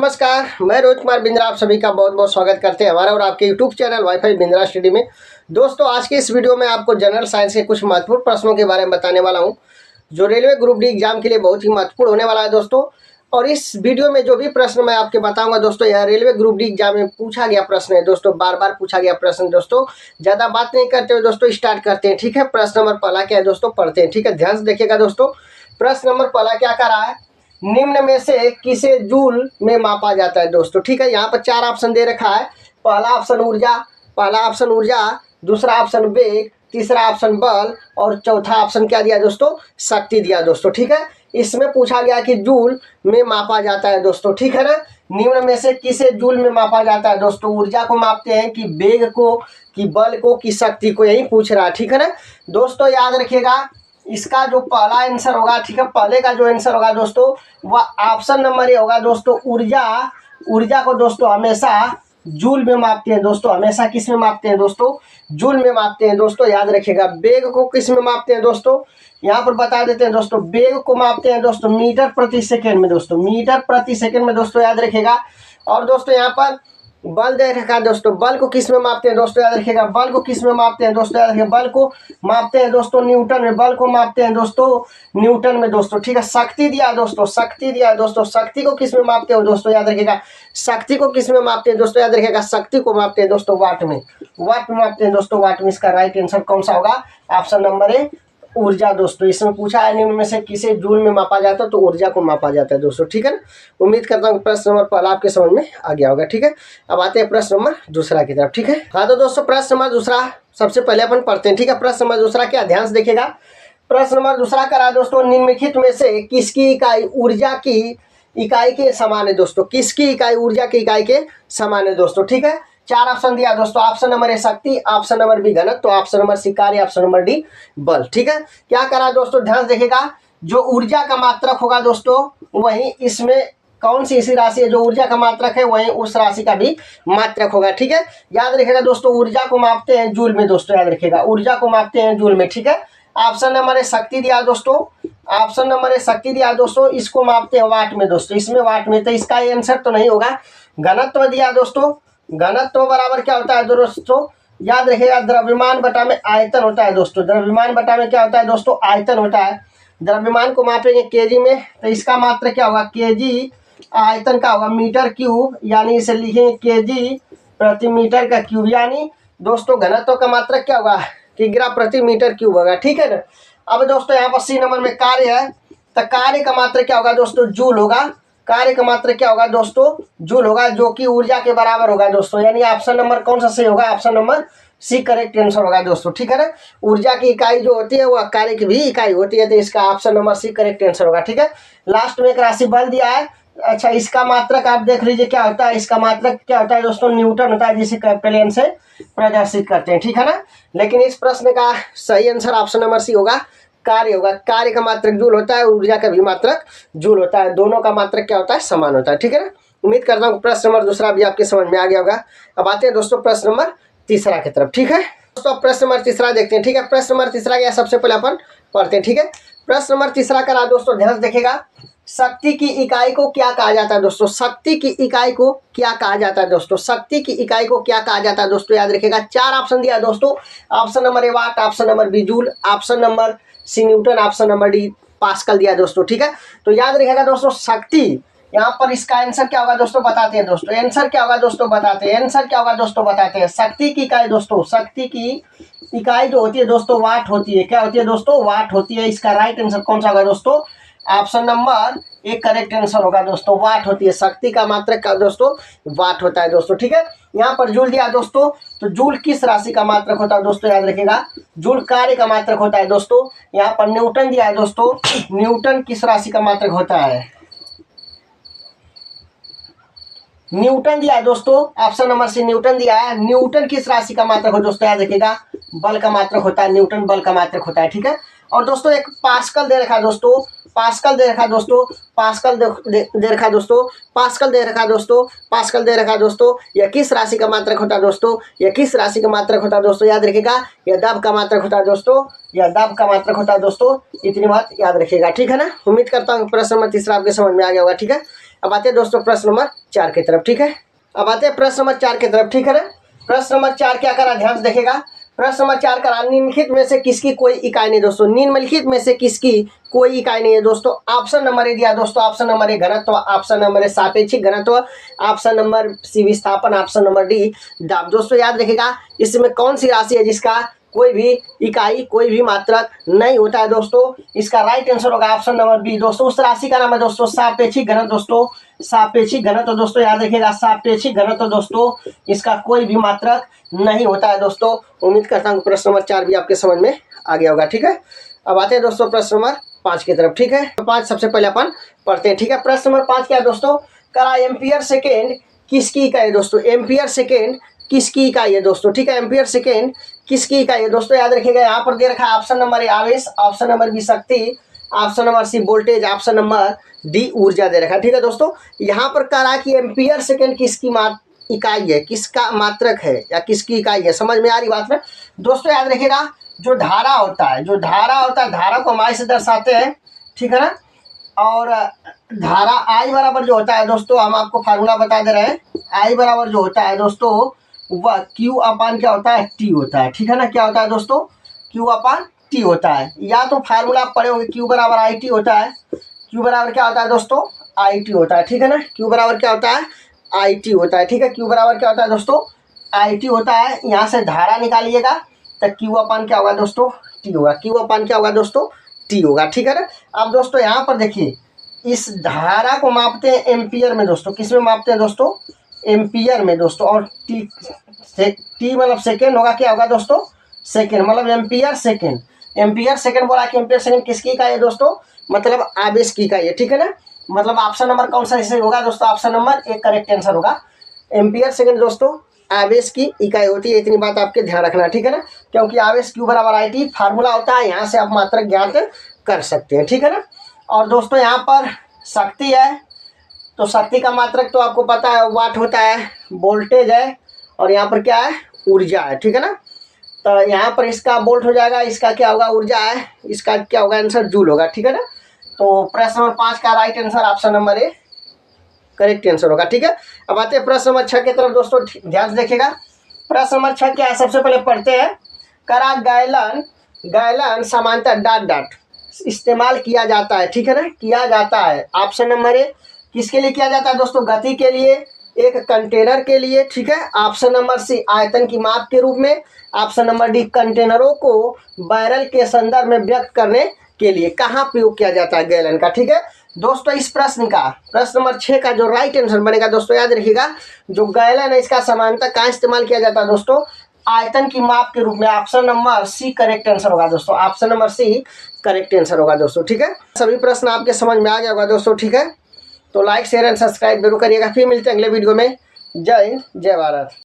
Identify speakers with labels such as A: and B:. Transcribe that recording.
A: नमस्कार, मैं रोहित कुमार बिंद्रा आप सभी का बहुत बहुत स्वागत करते हैं हमारा और आपके YouTube channel wifi Bindra study में। दोस्तों, आज के इस वीडियो में आपको जनरल साइंस के कुछ महत्वपूर्ण प्रश्नों के बारे में बताने वाला हूं, जो रेलवे ग्रुप डी एग्जाम के लिए बहुत ही महत्वपूर्ण होने वाला है दोस्तों। और इस वीडियो में जो भी प्रश्न मैं आपके बताऊंगा दोस्तों, यह रेलवे ग्रुप डी एग्जाम में पूछा गया प्रश्न है दोस्तों, बार बार पूछा गया प्रश्न। दोस्तों, ज़्यादा बात नहीं करते हुए दोस्तों स्टार्ट करते हैं, ठीक है। प्रश्न नंबर पहला क्या है दोस्तों, पढ़ते हैं, ठीक है। ध्यान से देखिएगा दोस्तों। प्रश्न नंबर पहला क्या कह रहा है, निम्न में से किसे जूल में मापा जाता है दोस्तों, ठीक है। यहाँ पर चार ऑप्शन दे रखा है। पहला ऑप्शन ऊर्जा, दूसरा ऑप्शन वेग, तीसरा ऑप्शन बल और चौथा ऑप्शन क्या दिया दोस्तों, शक्ति दिया दोस्तों, ठीक है। इसमें पूछा गया कि जूल में मापा जाता है दोस्तों, ठीक है ना। निम्न में से किसे जूल में मापा जाता है दोस्तों, ऊर्जा को मापते हैं कि वेग को कि बल को कि शक्ति को, यही पूछ रहा है, ठीक है ना। दोस्तों याद रखिएगा, इसका जो पहला आंसर होगा, ठीक है, पहले का जो आंसर होगा दोस्तों वह ऑप्शन नंबर ए होगा दोस्तों। ऊर्जा को दोस्तों हमेशा जूल में मापते हैं दोस्तों, हमेशा किस में मापते हैं दोस्तों, जूल में मापते हैं दोस्तों, याद रखिएगा। वेग को किस में मापते हैं दोस्तों, यहाँ पर बता देते हैं दोस्तों, वेग को मापते हैं दोस्तों मीटर प्रति सेकेंड में दोस्तों, मीटर प्रति सेकेंड में दोस्तों, याद रखिएगा। और दोस्तों यहाँ पर बल दे रखा है दोस्तों, बल को किस में मापते हैं दोस्तों, याद रखिएगा। बल को किस में मापते हैं दोस्तों, याद रखिएगा। बल को मापते हैं दोस्तों न्यूटन में, बल को मापते हैं दोस्तों न्यूटन में दोस्तों, ठीक है। शक्ति दिया दोस्तों, शक्ति को किस में मापते हो दोस्तों, याद रखिएगा। शक्ति को किस में मापते हैं दोस्तों, याद रखिएगा। शक्ति को मापते हैं दोस्तों वाट में मापते हैं दोस्तों, वाट में। इसका राइट आंसर कौन सा होगा, ऑप्शन नंबर ए, ऊर्जा दोस्तों। इसमें पूछा है निम्न में से किसे जूल में मापा जाता है, तो ऊर्जा को मापा जाता है दोस्तों, ठीक है ना। उम्मीद करता हूँ प्रश्न नंबर पहला आपके समझ में आ गया होगा, ठीक है। अब आते हैं प्रश्न नंबर दूसरा की तरफ, ठीक है। हाँ तो दोस्तों, प्रश्न नंबर दूसरा सबसे पहले अपन पढ़ते हैं, ठीक है। प्रश्न नंबर दूसरा क्या, ध्यान से देखिएगा। प्रश्न नंबर दूसरा करा दोस्तों, निम्नलिखित में से किसकी इकाई ऊर्जा की इकाई के समान है दोस्तों, किसकी इकाई ऊर्जा की इकाई के समान है दोस्तों, ठीक है। चार ऑप्शन दिया दोस्तों, ऑप्शन नंबर ए शक्ति, ऑप्शन नंबर बी घनत्व, ऑप्शन नंबर सी कार्य, ऑप्शन नंबर डी बल, ठीक है। क्या करा दोस्तों, ध्यान देखिएगा। जो ऊर्जा का मात्रक होगा दोस्तों, वही इसमें कौन सी ऐसी राशि है जो ऊर्जा का मात्रक है, वही उस राशि का भी मात्रक होगा, ठीक है। याद रखिएगा दोस्तों, ऊर्जा को मापते हैं जूल में दोस्तों, याद रखिएगा, ऊर्जा को मापते हैं जूल में, ठीक है। ऑप्शन नंबर ए शक्ति दिया दोस्तों, ऑप्शन नंबर ए शक्ति दिया दोस्तों, इसको मापते हैं वाट में दोस्तों, इसमें वाट में, तो इसका आंसर तो नहीं होगा। घनत्व दिया दोस्तों, घनत्व बराबर क्या होता है दोस्तों, याद रखिएगा, द्रव्यमान बटा में आयतन होता है दोस्तों, द्रव्यमान बटा में क्या होता है दोस्तों, आयतन होता है। द्रव्यमान को मापेंगे केजी में, तो इसका मात्रक क्या होगा, केजी, आयतन का होगा मीटर क्यूब, यानी इसे लिखेंगे केजी प्रति मीटर का क्यूब, यानी दोस्तों घनत्व का मात्रक क्या होगा, किग्रा प्रति मीटर क्यूब होगा, ठीक है ना। अब दोस्तों यहाँ पर सी नंबर में कार्य है, तो कार्य का मात्रक क्या होगा दोस्तों, जूल होगा। कार्य का मात्रक क्या होगा दोस्तों, जूल होगा, जो कि ऊर्जा के बराबर होगा दोस्तों, यानी ऑप्शन नंबर कौन सा सही होगा, option number C correct answer होगा दोस्तों, ठीक है ना। ऊर्जा की इकाई जो होती है वह कार्य की भी इकाई होती है, तो इसका option number C correct answer होगा, ठीक है। लास्ट में एक राशि बल दिया है। अच्छा, इसका मात्रक आप देख लीजिए क्या होता है, इसका मात्रक क्या होता है दोस्तों, न्यूटन होता है, जिसे कैपिटल एन से प्रदर्शित करते हैं, ठीक है ना। लेकिन इस प्रश्न का सही आंसर ऑप्शन नंबर सी होगा, कार्य होगा। कार्य का मात्रक जूल होता है, ऊर्जा का भी मात्रक जूल होता है, दोनों का मात्रक क्या होता है, समान होता है, ठीक है ना। उम्मीद करता हूँ प्रश्न नंबर दूसरा भी आपके समझ में आ गया होगा। अब आते हैं दोस्तों प्रश्न नंबर तीसरा की तरफ, ठीक है। दोस्तों प्रश्न नंबर तीसरा देखते हैं, ठीक है। प्रश्न नंबर तीसरा क्या सबसे पहले अपन पढ़ते हैं, ठीक है। प्रश्न नंबर तीसरा करा दोस्तों, ध्यान से देखिएगा। शक्ति की इकाई को क्या कहा जाता है दोस्तों, शक्ति की इकाई को क्या कहा जाता है दोस्तों, शक्ति की इकाई को क्या कहा जाता है दोस्तों, याद रखिएगा। चार ऑप्शन दिया दोस्तों, option number A watt, option number B joule, option number C newton, option number D pascal दिया दोस्तों, ठीक है। तो याद रखिएगा दोस्तों, शक्ति, यहाँ पर इसका आंसर क्या होगा दोस्तों, बताते हैं दोस्तों, आंसर क्या होगा दोस्तों, बताते हैं, आंसर क्या होगा दोस्तों, बताते हैं। शक्ति की इकाई दोस्तों, शक्ति की इकाई जो होती है दोस्तों, वाट होती है, क्या होती है दोस्तों, वाट होती है। इसका राइट आंसर कौन सा होगा दोस्तों, ऑप्शन नंबर एक करेक्ट आंसर होगा दोस्तों, वाट होती है। शक्ति का मात्रक का दोस्तों वाट होता है दोस्तों, ठीक है। यहाँ पर जूल दिया दोस्तों, तो जूल किस राशि का मात्रक होता है दोस्तों, याद रखिएगा, जूल कार्य का मात्रक होता है दोस्तों। यहाँ पर न्यूटन दिया है दोस्तों, न्यूटन किस राशि का मात्रक होता है, न्यूटन दिया है दोस्तों, ऑप्शन नंबर सी न्यूटन दिया है। न्यूटन किस राशि का मात्रक हो दोस्तों, याद रखिएगा, बल का मात्रक होता है, न्यूटन बल का मात्रक होता है, ठीक है। और दोस्तों एक पास्कल दे रखा दोस्तों, पास्कल दे रखा दोस्तों, पास्कल दे रखा दोस्तों, पास्कल दे रखा दोस्तों, पास्कल दे रखा दोस्तों। यह किस राशि का मात्रक होता है दोस्तों, यह किस राशि का मात्रक होता है दोस्तों, याद रखिएगा, यह दाब का मात्रक होता है दोस्तों, यह दाब का मात्रक होता है दोस्तों। इतनी बात याद रखिएगा, ठीक है ना। उम्मीद करता हूँ प्रश्न नंबर तीसरा आपके समझ में आ गया होगा, ठीक है। अब आते हैं दोस्तों प्रश्न नंबर 4 की तरफ, ठीक है। अब आते हैं प्रश्न नंबर 4 की तरफ, ठीक है ना। प्रश्न नंबर 4 क्या करा, ध्यान से देखेगा। प्रश्न नंबर 4 करा, निम्नलिखित में से किसकी कोई इकाई नहीं दोस्तों, निम्नलिखित में से किसकी कोई इकाई नहीं है दोस्तों। ऑप्शन नंबर ए दिया दोस्तों, ऑप्शन नंबर ए घनत्व, ऑप्शन नंबर ए सापेक्षिक घनत्व, ऑप्शन नंबर सी विस्थापन, ऑप्शन नंबर डी दाब। दोस्तों याद रखेगा, इसमें कौन सी राशि है जिसका कोई भी इकाई कोई भी मात्रक नहीं होता है दोस्तों। इसका राइट आंसर होगा ऑप्शन नंबर बी दोस्तों। उस राशि का नाम है दोस्तों सापेक्षिक घनत्व दोस्तों, सापेक्षिक घनत्व दोस्तों याद रखिएगा, सापेक्षिक घनत्व दोस्तों, इसका कोई भी मात्रक नहीं होता है दोस्तों। उम्मीद करता हूँ प्रश्न नंबर 4 भी आपके समझ में आ गया होगा, ठीक है। अब आते हैं दोस्तों प्रश्न नंबर 5 की तरफ, ठीक है। 5 सबसे पहले अपन पढ़ते हैं, ठीक है। प्रश्न नंबर 5 क्या है दोस्तों, करा एम्पियर सेकेंड किसकी इकाई है दोस्तों, एम्पियर सेकेंड किसकी इकाई है दोस्तों, ठीक है। एम्पियर सेकेंड किसकी इकाई है दोस्तों, याद रखिएगा। यहाँ पर दे रखा है ऑप्शन नंबर ए आवेश, ऑप्शन नंबर बी शक्ति, option number C voltage, option number D ऊर्जा दे रखा है, ठीक है दोस्तों। यहाँ पर कह रहा है कि एम्पियर सेकेंड किसकी इकाई है, किसका मात्रक है या किसकी इकाई है, समझ में आ रही बात में दोस्तों। याद रखिएगा, जो धारा होता है, जो धारा होता है, धारा को माई से दर्शाते हैं, ठीक है ना। और धारा आई बराबर जो होता है दोस्तों, हम आपको फार्मूला बता दे रहे हैं। आई बराबर जो होता है दोस्तों वह क्यू अपान क्या होता है, टी होता है, ठीक है ना। क्या होता है दोस्तों, क्यू अपान टी होता है। या तो फार्मूला आप पढ़े होंगे, क्यू बराबर आई टी होता है। क्यू बराबर क्या होता है दोस्तों, आई टी होता है, ठीक है ना। क्यू बराबर क्या होता है, आई टी होता है, ठीक है। क्यू बराबर क्या होता है दोस्तों, आई टी होता है। यहाँ से धारा निकालिएगा तो क्यू अपान क्या होगा दोस्तों, टी होगा। क्यू अपान क्या होगा दोस्तों, टी होगा, ठीक है ना। अब दोस्तों यहाँ पर देखिए, इस धारा को मापते हैं एम्पियर में दोस्तों, किस में मापते हैं दोस्तों, एम्पियर में दोस्तों। और टी मतलब सेकेंड होगा, क्या होगा दोस्तों, सेकेंड, मतलब एम्पियर सेकेंड। एम्पियर सेकेंड बोला कि एम्पियर सेकेंड किसकी इकाई है दोस्तों, मतलब आवेश की इकाई है, ठीक है ना। मतलब ऑप्शन नंबर कौन सा इसे होगा दोस्तों, ऑप्शन नंबर एक करेक्ट आंसर होगा। एम्पियर सेकेंड दोस्तों आवेश की इकाई होती है, इतनी बात आपके ध्यान रखना, ठीक है ना। क्योंकि आवेश क्यू बराबर आई टी फार्मूला होता है, यहाँ से आप मात्रक ज्ञात कर सकते हैं, ठीक है ना। और दोस्तों यहाँ पर शक्ति है, तो शक्ति का मात्रक तो आपको पता है वाट होता है, वोल्टेज है, और यहाँ पर क्या है, ऊर्जा है, ठीक है ना। तो यहाँ पर इसका वोल्ट हो जाएगा, इसका क्या होगा, ऊर्जा है, इसका क्या होगा आंसर, जूल होगा, ठीक है ना। तो प्रश्न नंबर 5 का right answer option number A correct answer होगा, ठीक है। अब आते हैं प्रश्न नंबर 6 की तरफ दोस्तों, ध्यान से देखिएगा। प्रश्न नंबर 6 क्या है, सबसे पहले पढ़ते हैं। करा गैलन समांतर डॉट डॉट इस्तेमाल किया जाता है, ठीक है ना, किया जाता है। ऑप्शन नंबर ए किसके लिए किया जाता है दोस्तों, गति के लिए, एक कंटेनर के लिए, ठीक है। ऑप्शन नंबर सी आयतन की माप के रूप में, ऑप्शन नंबर डी कंटेनरों को बैरल के संदर्भ में व्यक्त करने के लिए। कहाँ प्रयोग किया जाता है गैलन का, ठीक है दोस्तों। इस प्रश्न का प्रश्न नंबर 6 का जो राइट आंसर बनेगा दोस्तों, याद रखिएगा, जो गैलन है इसका समानता कहाँ इस्तेमाल किया जाता है दोस्तों, आयतन की माप के रूप में। Option number C correct answer होगा दोस्तों, option number C correct answer होगा दोस्तों, ठीक है। सभी प्रश्न आपके समझ में आ गया होगा दोस्तों, ठीक है। तो लाइक शेयर एंड सब्सक्राइब जरूर करिएगा। फिर मिलते हैं अगले वीडियो में। जय हिंद, जय भारत।